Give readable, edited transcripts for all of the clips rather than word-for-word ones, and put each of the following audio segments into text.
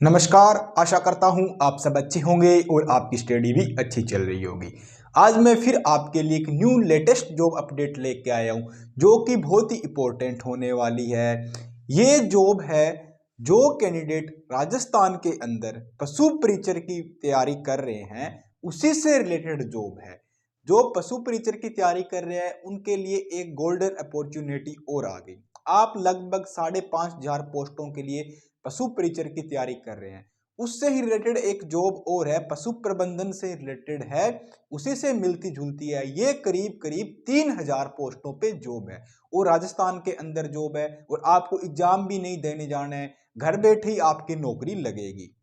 नमस्कार। आशा करता हूँ आप सब अच्छे होंगे और आपकी स्टडी भी अच्छी चल रही होगी। आज मैं फिर आपके लिए एक न्यू लेटेस्ट जॉब अपडेट लेके आया हूँ जो कि बहुत ही इम्पोर्टेंट होने वाली है। ये जॉब है जो कैंडिडेट राजस्थान के अंदर पशु परिचर की तैयारी कर रहे हैं उसी से रिलेटेड जॉब है। जो पशु परिचर की तैयारी कर रहे हैं उनके लिए एक गोल्डन अपॉर्चुनिटी और आ गई। आप लगभग 5,500 पोस्टों के लिए पशु परिचर की तैयारी कर रहे हैं, उससे ही रिलेटेड एक जॉब और है, पशु प्रबंधन से रिलेटेड है, उसी से मिलती जुलती है। ये करीब करीब 3,000 पोस्टों पे जॉब है और राजस्थान के अंदर जॉब है और आपको एग्जाम भी नहीं देने जाना है, घर बैठे ही आपकी नौकरी लगेगी।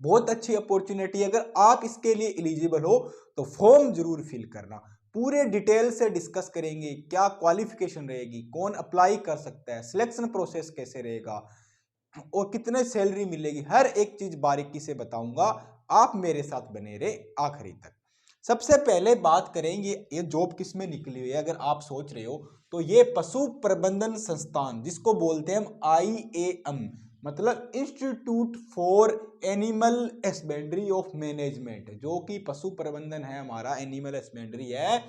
बहुत अच्छी अपॉर्चुनिटी। अगर आप इसके लिए एलिजिबल हो तो फॉर्म जरूर फिल करना। पूरे डिटेल से डिस्कस करेंगे, क्या क्वालिफिकेशन रहेगी, कौन अप्लाई कर सकता है, सिलेक्शन प्रोसेस कैसे रहेगा और कितने सैलरी मिलेगी, हर एक चीज बारीकी से बताऊंगा। आप मेरे साथ बने रहे आखिरी तक। सबसे पहले बात करेंगे ये जॉब किस में निकली हुई है। अगर आप सोच रहे हो तो ये पशु प्रबंधन संस्थान, जिसको बोलते हैं हम IAM, मतलब institute for animal husbandry of management, जो कि पशु प्रबंधन है हमारा, एनिमल हस्बेंड्री है,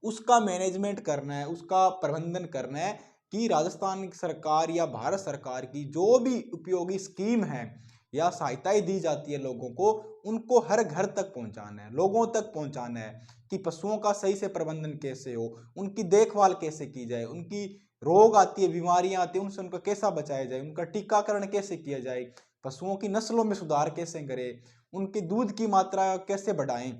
उसका मैनेजमेंट करना है, उसका प्रबंधन करना है कि राजस्थान सरकार या भारत सरकार की जो भी उपयोगी स्कीम है या सहायताएं दी जाती है लोगों को, उनको हर घर तक पहुंचाना है, लोगों तक पहुंचाना है कि पशुओं का सही से प्रबंधन कैसे हो, उनकी देखभाल कैसे की जाए, उनकी रोग आती है, बीमारियां आती है, उनसे उनको कैसा बचाया जाए, उनका टीकाकरण कैसे किया जाए, पशुओं की नस्लों में सुधार कैसे करें, उनकी दूध की मात्रा कैसे बढ़ाएं।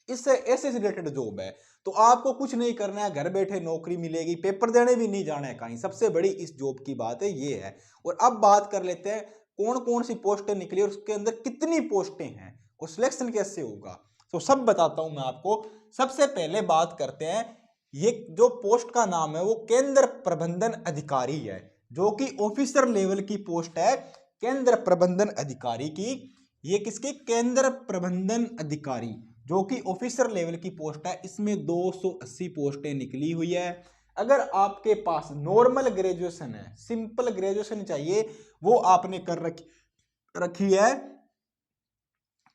इससे ऐसे रिलेटेड जॉब है। तो आपको कुछ नहीं करना है, घर बैठे नौकरी मिलेगी, पेपर देने भी नहीं जाना है कहीं। सबसे बड़ी इस जॉब की बात है ये है। और अब बात कर लेते हैं कौन कौन सी पोस्टें निकली और उसके अंदर कितनी पोस्टें हैं और सिलेक्शन कैसे होगा। तो सब बताता हूं मैं आपको। सबसे पहले बात करते हैं, ये जो पोस्ट का नाम है वो केंद्र प्रबंधन अधिकारी है, जो कि ऑफिसर लेवल की पोस्ट है, केंद्र प्रबंधन अधिकारी की। ये किसकी? केंद्र प्रबंधन अधिकारी, जो कि ऑफिसर लेवल की पोस्ट है। इसमें 280 पोस्टें निकली हुई है। अगर आपके पास नॉर्मल ग्रेजुएशन है, सिंपल ग्रेजुएशन चाहिए, वो आपने कर रखी है,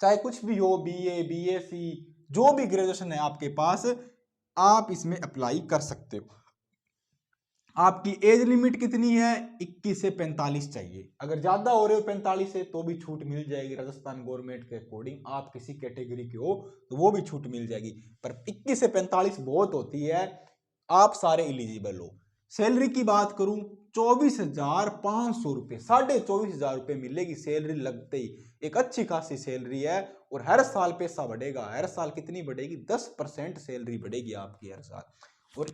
चाहे कुछ भी हो, BA BSc, जो भी ग्रेजुएशन है आपके पास, आप इसमें अप्लाई कर सकते हो। आपकी एज लिमिट कितनी है? 21 से 45 चाहिए। अगर ज्यादा हो रहे हो 45 से तो भी छूट मिल जाएगी राजस्थान गवर्नमेंट के अकॉर्डिंग। आप किसी कैटेगरी के हो तो वो भी छूट मिल जाएगी, पर 21 से 45 बहुत होती है। आप सारे एलिजिबल हो। सैलरी की बात करूं, 24,500 रुपए, 24,500 रुपए मिलेगी सैलरी लगते ही। एक अच्छी खासी सैलरी है और हर साल पैसा बढ़ेगा। हर साल कितनी बढ़ेगी? 10% सैलरी बढ़ेगी आपकी हर साल। और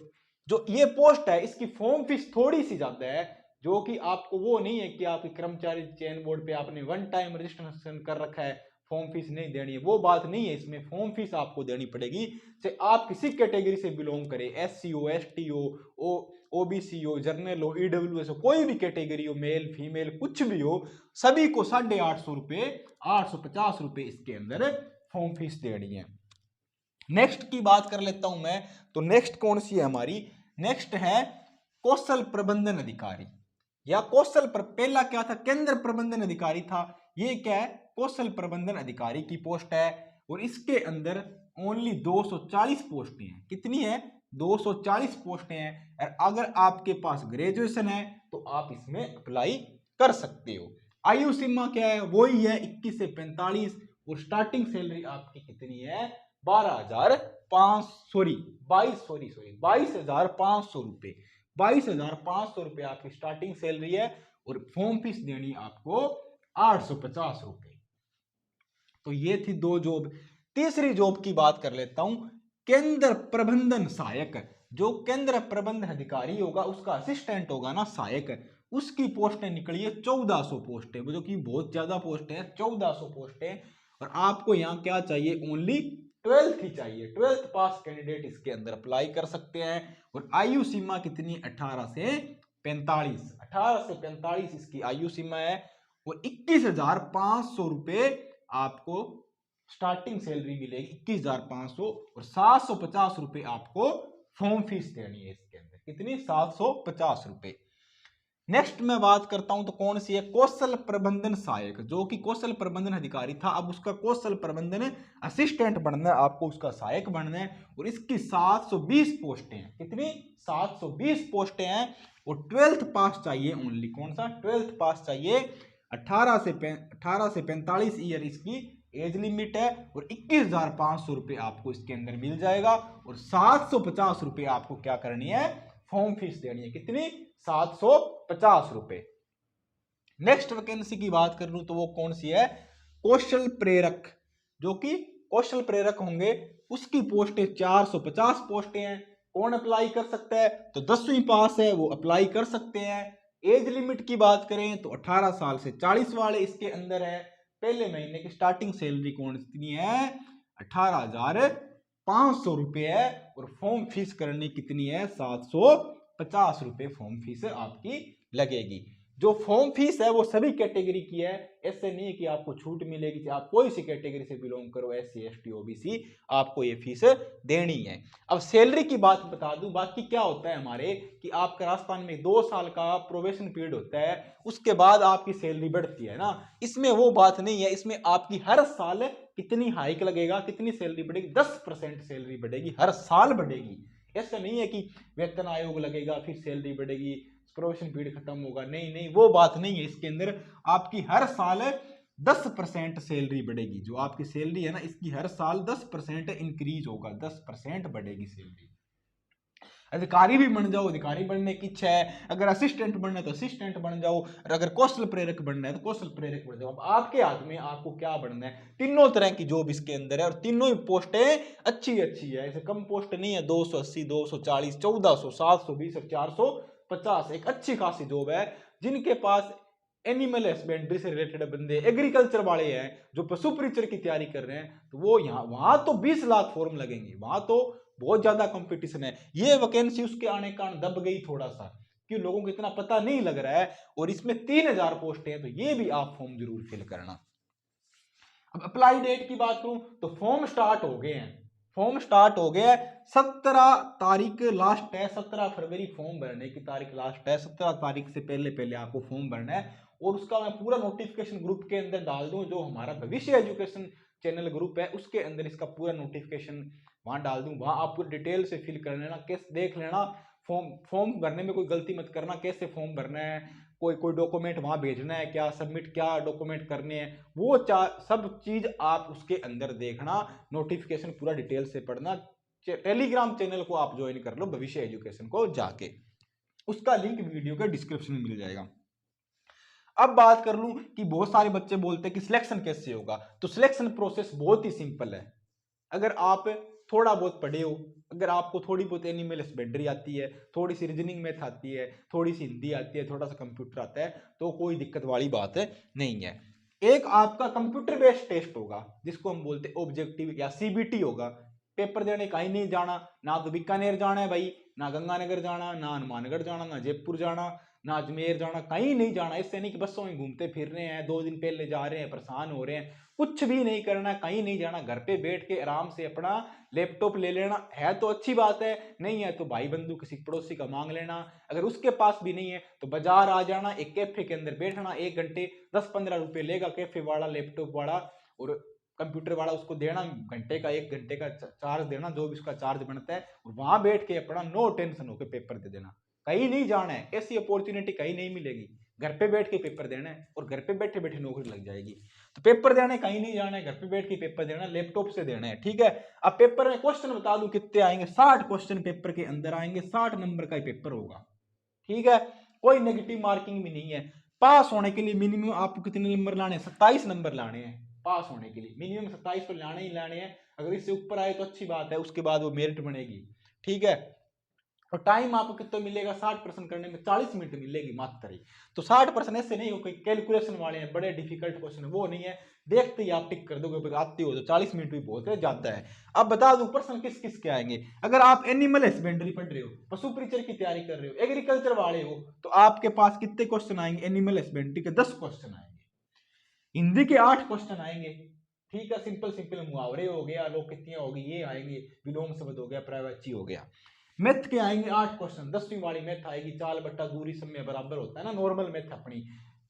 जो ये पोस्ट है इसकी फॉर्म फीस थोड़ी सी ज्यादा है, जो कि आपको वो नहीं है कि आपके कर्मचारी चयन बोर्ड पे आपने वन टाइम रजिस्ट्रेशन कर रखा है, फॉर्म फीस नहीं देनी है, वो बात नहीं है। इसमें फॉर्म फीस आपको देनी पड़ेगी, चाहे आप किसी कैटेगरी से बिलोंग करें, SC हो, ST हो, OBC हो, जर्नल हो, EWS हो, कोई भी कैटेगरी हो, मेल फीमेल कुछ भी हो, सभी को 850 रुपए, 850 रुपए इसके अंदर फॉर्म फीस देनी है। नेक्स्ट की बात कर लेता हूं मैं। तो नेक्स्ट कौन सी है हमारी? नेक्स्ट है कौशल प्रबंधन अधिकारी या पहला क्या था? केंद्र प्रबंधन अधिकारी था। ये क्या है? कौशल प्रबंधन अधिकारी की पोस्ट है और इसके अंदर ओनली 240 पोस्टें हैं। कितनी है? 240 पोस्टें हैं। और अगर आपके पास ग्रेजुएशन है तो आप इसमें अप्लाई कर सकते हो। आयु सीमा क्या है? वही है 21 से 45 और स्टार्टिंग सैलरी आपकी कितनी है? 22,500 रुपए, 22,500 रुपए आपकी स्टार्टिंग सैलरी है और फॉर्म फीस देनी आपको 850 रुपए। तो ये थी दो जॉब। तीसरी जॉब की बात कर लेता हूं, केंद्र प्रबंधन सहायक। जो केंद्र प्रबंधन अधिकारी होगा उसका असिस्टेंट होगा ना सहायक, उसकी पोस्टें निकली है 1400 पोस्टें, जो कि बहुत ज्यादा पोस्ट है, 1400 पोस्टें। और आपको यहाँ क्या चाहिए? ओनली 12th ही चाहिए। 12th पास कैंडिडेट इसके अंदर अप्लाई कर सकते हैं। और आयु सीमा कितनी? 18 से 45, 18 से 45 इसकी आयु सीमा है। और 21,500 रुपए आपको स्टार्टिंग सैलरी मिलेगी, 21,500, और 750 रुपए आपको फॉर्म फीस देनी है इसके अंदर। कितनी? 750 रुपए। नेक्स्ट मैं बात करता हूं तो कौन सी है, कौशल प्रबंधन सहायक, जो कि कौशल प्रबंधन अधिकारी था, अब उसका कौशल प्रबंधन असिस्टेंट बनना है, आपको उसका सहायक बनना है। और इसकी 720 पोस्टें हैं। कितनी? 720 पोस्टें हैं। और 12th पास चाहिए ओनली। कौन सा? 12th पास चाहिए। 18 से 45 ईयर इसकी एज लिमिट है। और 21,500 रुपये आपको इसके अंदर मिल जाएगा। और 750 रुपये आपको क्या करनी है, फॉर्म फीस देनी है। कितनी? 750 रुपए। नेक्स्ट वैकेंसी की बात कर लूं तो वो कौन सी है, कौशल प्रेरक, जो कि कौशल प्रेरक होंगे। उसकी पोस्टें 450 पोस्टें हैं। कौन अप्लाई कर सकता है, तो 10वीं पास है वो अप्लाई कर सकते हैं। एज लिमिट की बात करें तो 18 साल से 40 वाले इसके अंदर है। पहले महीने की स्टार्टिंग सैलरी कौन कितनी है, 18,500 रुपये है। और फॉर्म फीस करनी कितनी है, 750 रुपये फॉर्म फीस आपकी लगेगी। जो फॉर्म फीस है वो सभी कैटेगरी की है। ऐसे नहीं है कि आपको छूट मिलेगी, आप कोई सी कैटेगरी से बिलोंग करो, SC ST OBC, आपको ये फीस देनी है। अब सैलरी की बात बता दूं, बाकी क्या होता है हमारे कि आपका राजस्थान में 2 साल का प्रोबेशन पीरियड होता है, उसके बाद आपकी सैलरी बढ़ती है ना। इसमें वो बात नहीं है, इसमें आपकी हर साल कितनी हाइक लगेगा, कितनी सैलरी बढ़ेगी, 10% सैलरी बढ़ेगी, हर साल बढ़ेगी। ऐसा नहीं है कि वेतन आयोग लगेगा फिर सैलरी बढ़ेगी, प्रोबेशन पीरियड खत्म होगा, नहीं नहीं, वो बात नहीं है। इसके अंदर आपकी हर साल 10% सैलरी बढ़ेगी। जो आपकी सैलरी है ना, इसकी हर साल 10% इंक्रीज होगा, 10% बढ़ेगी सैलरी। अधिकारी भी बन जाओ, अधिकारी बनने की इच्छा है, अगर असिस्टेंट बनना है तो असिस्टेंट बन जाओ, और अगर कौशल प्रेरक बनना है तो कौशल प्रेरक बन जाओ। अब आपके हाथ में आपको क्या बनना है। तीनों तरह की जॉब इसके अंदर है और तीनों ही पोस्टें अच्छी अच्छी है, ऐसे कम पोस्ट नहीं है। 280, 240, 1400, 720 और 450, एक अच्छी खासी जॉब है। जिनके पास एनिमल हस्बेंड्री से रिलेटेड बंदे, एग्रीकल्चर वाले हैं, जो पशु परिचर की तैयारी कर रहे हैं, तो वो यहाँ वहां तो 20 लाख फॉर्म लगेंगे, वहां तो बहुत ज्यादा कंपटीशन है। ये वैकेंसी उसके आने का दब गई थोड़ा सा, कि लोगों को इतना पता नहीं लग रहा है। और इसमें 3000 पोस्ट है, तो ये भी आप फॉर्म जरूर फिल करना। अब अप्लाई डेट की बात करूं तो फॉर्म स्टार्ट हो गए हैं, फॉर्म स्टार्ट हो गया है। 17 तारीख लास्ट है, 17 फरवरी फॉर्म भरने की तारीख लास्ट है। 17 तारीख से पहले पहले आपको फॉर्म भरना है। और उसका मैं पूरा नोटिफिकेशन ग्रुप के अंदर डाल दूं, जो हमारा भविष्य एजुकेशन चैनल ग्रुप है उसके अंदर इसका पूरा नोटिफिकेशन वहां डाल दूं। वहां आप पूरी डिटेल से फिल कर लेना, कैसे देख लेना। फॉर्म फॉर्म भरने में कोई गलती मत करना, कैसे फॉर्म भरना है, कोई कोई डॉक्यूमेंट वहां भेजना है क्या, सबमिट क्या डॉक्यूमेंट करने हैं, वो सब चीज आप उसके अंदर देखना। नोटिफिकेशन पूरा डिटेल से पढ़ना। टेलीग्राम चैनल को आप ज्वाइन कर लो, भविष्य एजुकेशन को जाके, उसका लिंक वीडियो के डिस्क्रिप्शन में मिल जाएगा। अब बात कर लूं कि बहुत सारे बच्चे बोलते हैं कि सिलेक्शन कैसे होगा, तो सिलेक्शन प्रोसेस बहुत ही सिंपल है। अगर आप थोड़ा बहुत पढ़े हो, अगर आपको थोड़ी बहुत एनिमल हस्बेंड्री आती है, थोड़ी सी रीजनिंग मैथ आती है, थोड़ी सी हिंदी आती है, थोड़ा सा कंप्यूटर आता है, तो कोई दिक्कत वाली बात नहीं है। एक आपका कंप्यूटर बेस्ड टेस्ट होगा, जिसको हम बोलते हैं ऑब्जेक्टिव या CBT होगा। पेपर देने कहीं नहीं जाना, ना तो बीकानेर जाना है भाई, ना गंगानगर जाना, ना हनुमानगढ़ जाना, ना जयपुर जाना, ना अजमेर जाना, कहीं नहीं जाना। इससे नहीं कि बसों में घूमते फिर रहे हैं, 2 दिन पहले जा रहे हैं, परेशान हो रहे हैं, कुछ भी नहीं करना, कहीं नहीं जाना। घर पे बैठ के आराम से अपना लैपटॉप ले लेना है तो अच्छी बात है, नहीं है तो भाई बंधु किसी पड़ोसी का मांग लेना। अगर उसके पास भी नहीं है तो बाजार आ जाना, एक कैफे के अंदर बैठना, 1 घंटे 10-15 रुपए लेगा कैफे वाला, लैपटॉप वाला और कंप्यूटर वाला, उसको देना घंटे का, 1 घंटे का चार्ज देना, जो भी उसका चार्ज बनता है, और वहां बैठ के अपना नो टेंशन होकर पेपर दे देना। कहीं नहीं जाना है, ऐसी अपॉर्चुनिटी कहीं नहीं मिलेगी। घर पे बैठ के पेपर देना है और घर पे बैठे बैठे नौकरी लग जाएगी। तो पेपर देने कहीं नहीं जाना है, घर पे बैठ के पेपर देना, लैपटॉप से देना है, ठीक है। अब पेपर में क्वेश्चन बता दूं कितने आएंगे, 60 क्वेश्चन पेपर के अंदर आएंगे, 60 नंबर का ही पेपर होगा, ठीक है। कोई नेगेटिव मार्किंग भी नहीं है। पास होने के लिए मिनिमम आपको कितने नंबर लाने हैं, 27 नंबर लाने हैं। पास होने के लिए मिनिमम 27 तो लाने ही लाने हैं। अगर इससे ऊपर आए तो अच्छी बात है, उसके बाद वो मेरिट बनेगी, ठीक है। और टाइम आपको कितना मिलेगा, 60% करने में 40 मिनट मिलेगी मात्र ही। तो 60% ऐसे नहीं हो कोई कैलकुलेशन वाले हैं, बड़े डिफिकल्ट क्वेश्चन, वो नहीं है। देखते ही आप टिक कर दोगे, आते हो तो 40 मिनट भी बहुत है, जाता है। अब बता दूं प्रश्न किस किस के आएंगे। अगर आप एनिमल हस्बेंड्री पढ़ रहे हो, पशु परिचर की तैयारी कर रहे हो, एग्रीकल्चर वाले हो, तो आपके पास कितने क्वेश्चन आएंगे, एनिमल हस्बेंड्री के 10 क्वेश्चन आएंगे, हिंदी के 8 क्वेश्चन आएंगे, ठीक है। सिंपल सिंपल मुहावरे हो गया, लोक कितनी होगी ये आएंगे, विलोम शब्द हो गया, प्रवच्ची हो गया। मैथ के आएंगे 8 क्वेश्चन, 10वीं वाली मैथ आएगी, चाल बट्टा दूरी समय बराबर होता है ना, नॉर्मल मैथ अपनी,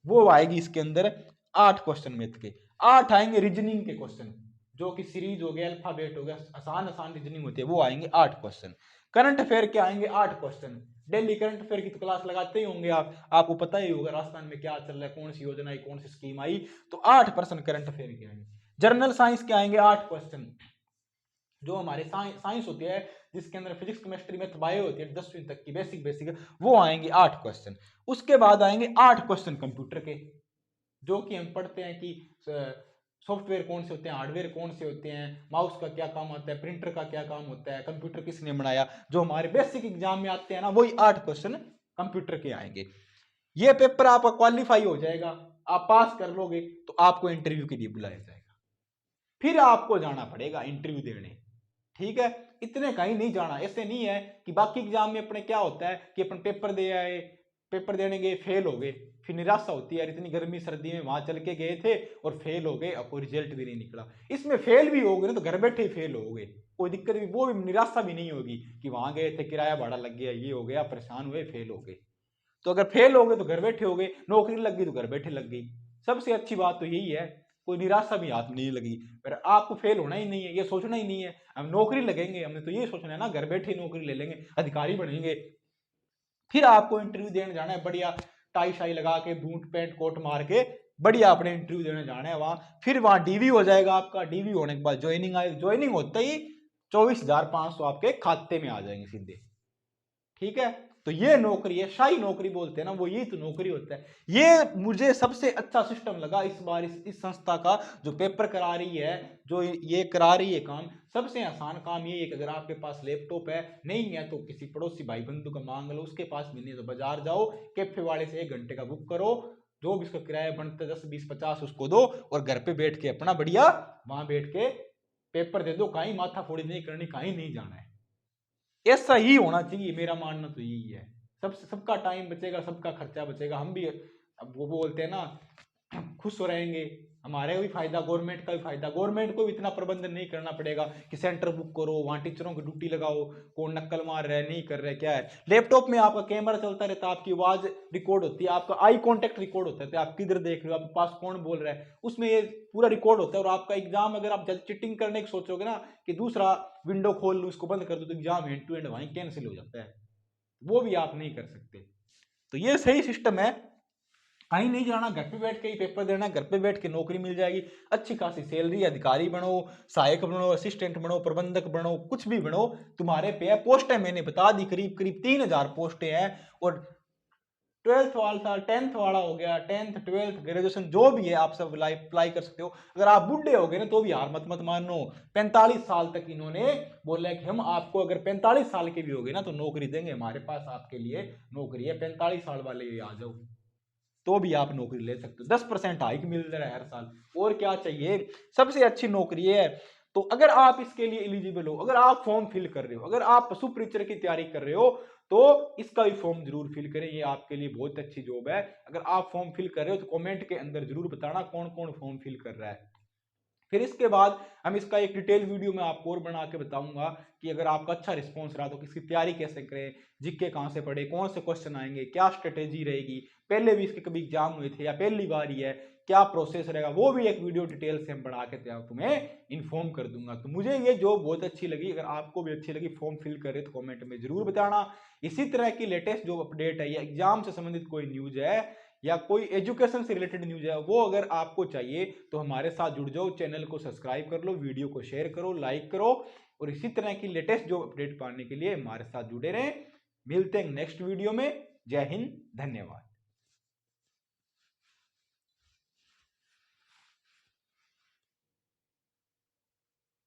वो आएगी इसके अंदर 8 क्वेश्चन मैथ के। 8 आएंगे रीजनिंग के क्वेश्चन, जो कि सीरीज हो गया, अल्फाबेट हो गया, आसान आसान रीजनिंग होती है, वो आएंगे 8 क्वेश्चन। करंट अफेयर के आएंगे 8 क्वेश्चन। डेली करंट अफेयर की तो क्लास लगाते ही होंगे आप, आपको पता ही होगा राजस्थान में क्या चल रहा है, कौन सी योजना आई, कौन सी स्कीम आई, तो 8% करंट अफेयर के आएंगे। जनरल साइंस के आएंगे 8 क्वेश्चन, जो हमारे साइंस होती है, जिसके अंदर फिजिक्स केमिस्ट्री मैथ बायो होती है 10वीं तक की बेसिक, वो आएंगे 8 क्वेश्चन। उसके बाद आएंगे 8 क्वेश्चन कंप्यूटर के, जो कि हम पढ़ते हैं कि सॉफ्टवेयर कौन से होते हैं, हार्डवेयर कौन से होते हैं, माउस का क्या काम होता है, प्रिंटर का क्या काम होता है, कंप्यूटर किसने बनाया, जो हमारे बेसिक एग्जाम में आते हैं ना, वही 8 क्वेश्चन कंप्यूटर के आएंगे। ये पेपर आपका क्वालिफाई हो जाएगा, आप पास कर लोगे तो आपको इंटरव्यू के लिए बुलाया जाएगा, फिर आपको जाना पड़ेगा इंटरव्यू देने। ठीक है, इतने कहीं नहीं जाना। ऐसे नहीं है कि बाकी एग्जाम में अपने क्या होता है कि अपन पेपर दे आए, पेपर देने गए, फेल हो गए, फिर निराशा होती है यार, इतनी गर्मी सर्दी में वहां चल के गए थे और फेल हो गए, अब कोई रिजल्ट भी नहीं निकला। इसमें फेल भी हो गए ना तो घर बैठे ही फेल हो गए, कोई दिक्कत भी, वो भी निराशा भी नहीं होगी कि वहां गए थे, किराया भाड़ा लग गया, ये हो गया, परेशान हुए, फेल हो गए। तो अगर फेल हो गए तो घर बैठे हो गए, नौकरी लग गई तो घर बैठे लग गई। सबसे अच्छी बात तो यही है, कोई निराशा भी हाथ में नहीं लगी। पर आपको फेल होना ही नहीं है, ये सोचना ही नहीं है हम नौकरी लगेंगे, हमने तो ये सोचना है ना, घर बैठे नौकरी ले लेंगे, अधिकारी बनेंगे। फिर आपको इंटरव्यू देने जाना है, बढ़िया टाई शाई लगा के, बूट पैंट कोट मार के, बढ़िया अपने इंटरव्यू देने जाना है वहां। फिर वहां डीवी हो जाएगा आपका, डीवी होने के बाद ज्वाइनिंग आए, ज्वाइनिंग होते ही 24,500 आपके खाते में आ जाएंगे सीधे। ठीक है, तो ये नौकरी है, शाही नौकरी बोलते हैं ना, वो यही तो नौकरी होता है। ये मुझे सबसे अच्छा सिस्टम लगा इस बार इस संस्था का, जो पेपर करा रही है, जो ये करा रही है काम, सबसे आसान काम ये है कि अगर आपके पास लैपटॉप है, नहीं है तो किसी पड़ोसी भाई बंधु का मांग लो, उसके पास भी नहीं तो बाजार जाओ, कैफे वाले से 1 घंटे का बुक करो, जो भी इसका किराया बनता है 10 20 50 उसको दो, और घर पे बैठ के अपना बढ़िया वहां बैठ के पेपर दे दो, कहीं माथा फोड़ी नहीं करनी, कहीं नहीं जाना है। ऐसा ही होना चाहिए, मेरा मानना तो यही है। सबका टाइम बचेगा, सबका खर्चा बचेगा, हम भी, अब वो बोलते हैं ना, खुश हो रहेंगे, हमारे भी फायदा, गवर्नमेंट का भी फायदा, गवर्नमेंट को भी इतना प्रबंधन नहीं करना पड़ेगा कि सेंटर बुक करो, वहां टीचरों की ड्यूटी लगाओ, कौन नक्कल मार रहा है, नहीं कर रहा है, क्या है। लैपटॉप में आपका कैमरा चलता रहता है, आपकी आवाज रिकॉर्ड होती है, आपका आई कॉन्टेक्ट रिकॉर्ड होता है, तो आप किधर देख रहे हो, आपके पास कौन बोल रहा है, उसमें ये पूरा रिकॉर्ड होता है। और आपका एग्जाम, अगर आप चीटिंग करने की सोचोगे ना कि दूसरा विंडो खोल लूँ, इसको बंद कर दो, तो एग्जाम एंड टू एंड वहीं कैंसिल हो जाता है, वो भी आप नहीं कर सकते। तो ये सही सिस्टम है, कहीं नहीं जाना, घर पे बैठ के ही पेपर देना, घर पे बैठ के नौकरी मिल जाएगी, अच्छी खासी सैलरी, अधिकारी बनो, सहायक बनो, असिस्टेंट बनो, प्रबंधक बनो, कुछ भी बनो, तुम्हारे पे है। पोस्टें मैंने बता दी, करीब करीब 3,000 पोस्टें हैं। और 12th वाला, 10th वाला हो गया, 10th 12th ग्रेजुएशन जो भी है, आप सब अप्लाई कर सकते हो। अगर आप बुढ़े हो गए ना तो भी हार मत मानो, 45 साल तक इन्होंने बोला है कि हम आपको, अगर 45 साल के भी हो गए ना तो नौकरी देंगे, हमारे पास आपके लिए नौकरी है, 45 साल वाले आ जाओ तो भी आप नौकरी ले सकते हो। 10% हाइक मिल रहा है हर साल, और क्या चाहिए, सबसे अच्छी नौकरी है। तो अगर आप इसके लिए एलिजिबल हो, अगर आप फॉर्म फिल कर रहे हो, अगर आप पशु परिचर की तैयारी कर रहे हो, तो इसका भी फॉर्म जरूर फिल करें, ये आपके लिए बहुत अच्छी जॉब है। अगर आप फॉर्म फिल कर रहे हो तो कमेंट के अंदर जरूर बताना कौन कौन फॉर्म फिल कर रहा है। फिर इसके बाद हम इसका एक डिटेल वीडियो में आपको और बना के बताऊंगा कि अगर आपका अच्छा रिस्पॉन्स रहा तो इसकी तैयारी कैसे करें, जीके कहां से पढ़े, कौन से क्वेश्चन आएंगे, क्या स्ट्रेटेजी रहेगी, पहले भी इसके कभी एग्जाम हुए थे या पहली बार ही है, क्या प्रोसेस रहेगा, वो भी एक वीडियो डिटेल से हम बना के तुम्हें इन्फॉर्म कर दूंगा। तो मुझे ये जो बहुत अच्छी लगी, अगर आपको भी अच्छी लगी, फॉर्म फिल करे तो कमेंट में जरूर बताना। इसी तरह की लेटेस्ट जो अपडेट है या एग्जाम से संबंधित कोई न्यूज है या कोई एजुकेशन से रिलेटेड न्यूज है, वो अगर आपको चाहिए तो हमारे साथ जुड़ जाओ, चैनल को सब्सक्राइब कर लो, वीडियो को शेयर करो, लाइक करो, और इसी तरह की लेटेस्ट जो अपडेट पाने के लिए हमारे साथ जुड़े रहें। मिलते हैं नेक्स्ट वीडियो में। जय हिंद, धन्यवाद।